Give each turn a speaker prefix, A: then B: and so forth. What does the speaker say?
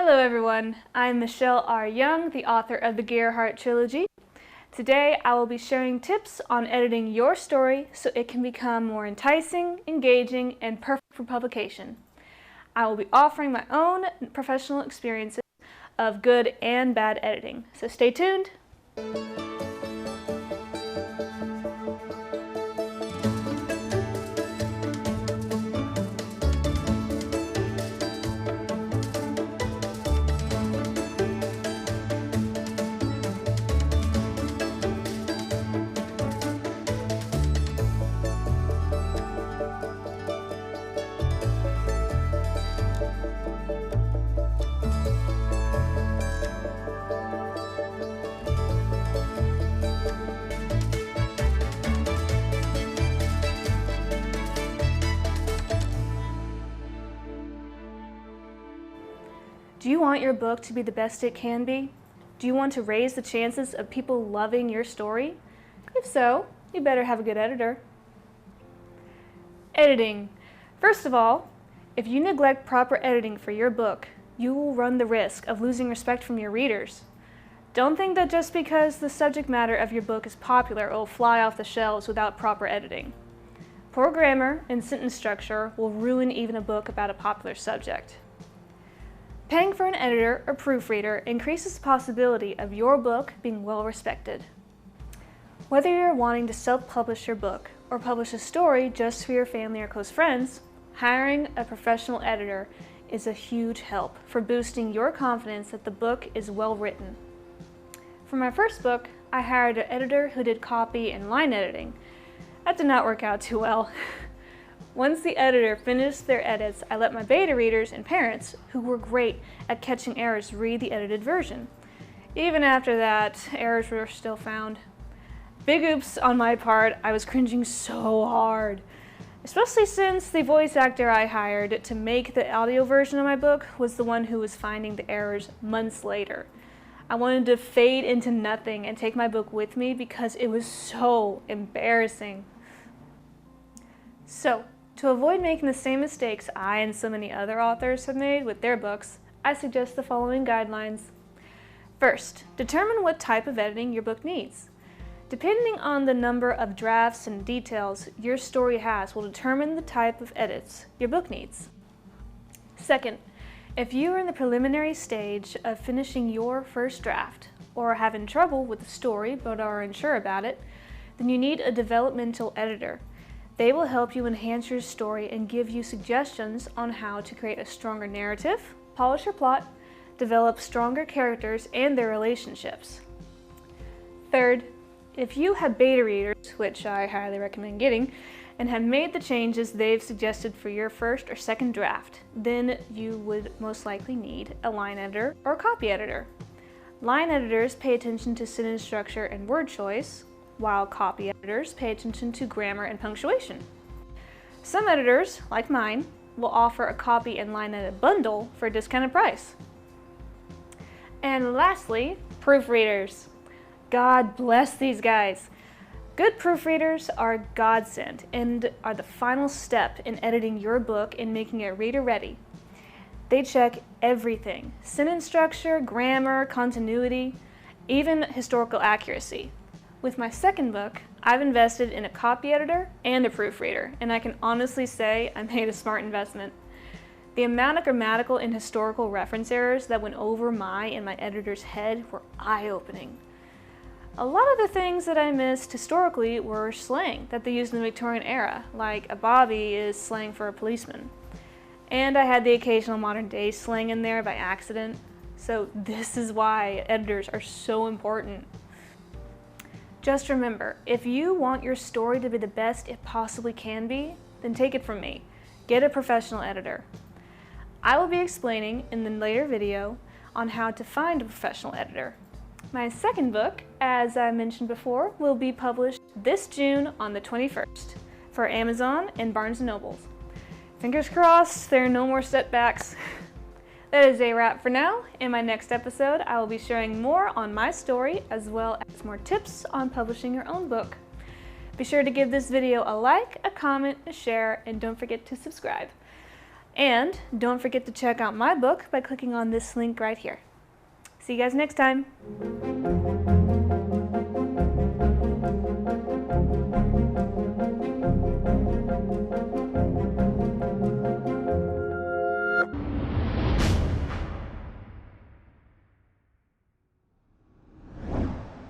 A: Hello everyone, I'm Michelle R. Young, the author of the Gearhart Trilogy. Today I will be sharing tips on editing your story so it can become more enticing, engaging, and perfect for publication. I will be offering my own professional experiences of good and bad editing, so stay tuned. Do you want your book to be the best it can be? Do you want to raise the chances of people loving your story? If so, you better have a good editor. Editing. First of all, if you neglect proper editing for your book, you will run the risk of losing respect from your readers. Don't think that just because the subject matter of your book is popular, it will fly off the shelves without proper editing. Poor grammar and sentence structure will ruin even a book about a popular subject. Paying for an editor or proofreader increases the possibility of your book being well respected. Whether you're wanting to self-publish your book or publish a story just for your family or close friends, hiring a professional editor is a huge help for boosting your confidence that the book is well written. For my first book, I hired an editor who did copy and line editing. That did not work out too well. Once the editor finished their edits, I let my beta readers and parents, who were great at catching errors, read the edited version. Even after that, errors were still found. Big oops on my part, I was cringing so hard. Especially since the voice actor I hired to make the audio version of my book was the one who was finding the errors months later. I wanted to fade into nothing and take my book with me because it was so embarrassing. So, to avoid making the same mistakes I and so many other authors have made with their books, I suggest the following guidelines. First, determine what type of editing your book needs. Depending on the number of drafts and details your story has will determine the type of edits your book needs. Second, if you are in the preliminary stage of finishing your first draft or are having trouble with the story but are unsure about it, then you need a developmental editor. They will help you enhance your story and give you suggestions on how to create a stronger narrative, polish your plot, develop stronger characters and their relationships. Third, if you have beta readers, which I highly recommend getting, and have made the changes they've suggested for your first or second draft, then you would most likely need a line editor or copy editor. Line editors pay attention to sentence structure and word choice, while copy editors pay attention to grammar and punctuation. Some editors, like mine, will offer a copy and line edit bundle for a discounted price. And lastly, proofreaders. God bless these guys. Good proofreaders are a godsend and are the final step in editing your book and making it reader ready. They check everything: sentence structure, grammar, continuity, even historical accuracy. With my second book, I've invested in a copy editor and a proofreader, and I can honestly say I made a smart investment. The amount of grammatical and historical reference errors that went over my and my editor's head were eye-opening. A lot of the things that I missed historically were slang that they used in the Victorian era, like a bobby is slang for a policeman. And I had the occasional modern day slang in there by accident. So this is why editors are so important. Just remember, if you want your story to be the best it possibly can be, then take it from me. Get a professional editor. I will be explaining in the later video on how to find a professional editor. My second book, as I mentioned before, will be published this June on the 21st for Amazon and Barnes & Noble. Fingers crossed there are no more setbacks. That is a wrap for now. In my next episode, I will be sharing more on my story as well as more tips on publishing your own book. Be sure to give this video a like, a comment, a share, and don't forget to subscribe. And don't forget to check out my book by clicking on this link right here. See you guys next time.